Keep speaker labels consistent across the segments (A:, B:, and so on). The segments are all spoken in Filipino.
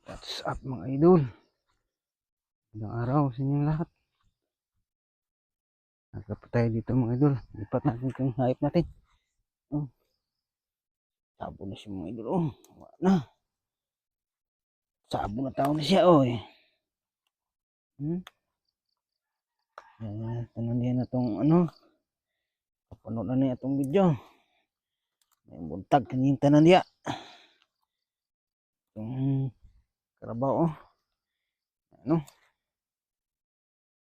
A: What's up mga idol? Magandang araw sa inyong lahat. Nagkapo tayo dito mga idol. Lipat natin itong hype natin. Oh, sabo na siya mga idol. Oh, wala na. Sabo na tao na siya. Oh, eh. Tanan diyan na itong ano. Kapanood na niya itong video. May buntag kanyang tanan diya. Itong karabaw. Oh. Ano?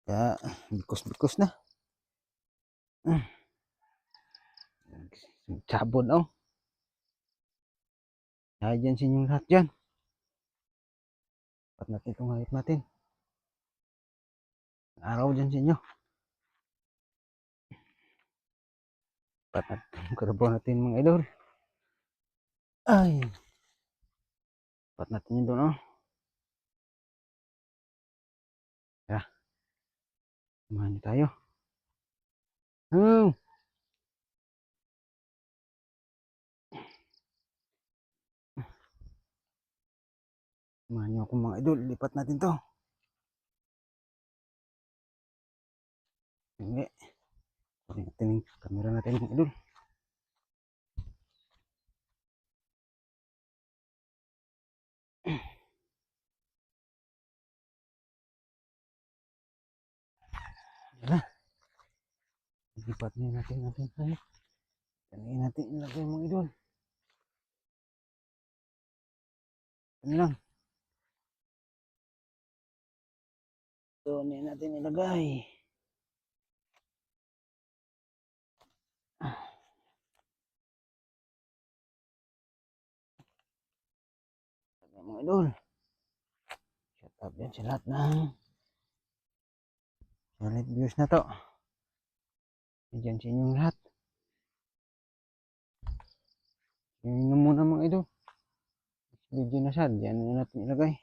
A: Kaya, bikos-bikos na. Sabon oh. Kaya dyan sa inyong lahat dyan. Lipat natin itong hype natin. Araw dyan sa inyo. Lipat natin yung karabaw natin mga idol. Ay. Lipat natin yun doon oh. Tara. Samahan niyo tayo. Samahan niyo ako mga idol. Lipat natin to. Hindi. Kunin natin yung camera natin mga idol. Tara. Lipat niyo natin tayo. Kanayin natin ilagay mga idol. Yan lang. Ito natin ilagay. Mga idol. Shut up yan sa lahat ng solid views na to. Diyan sa inyong lahat. Yun na muna mga idol. Video na siya. Diyan na natin ilagay.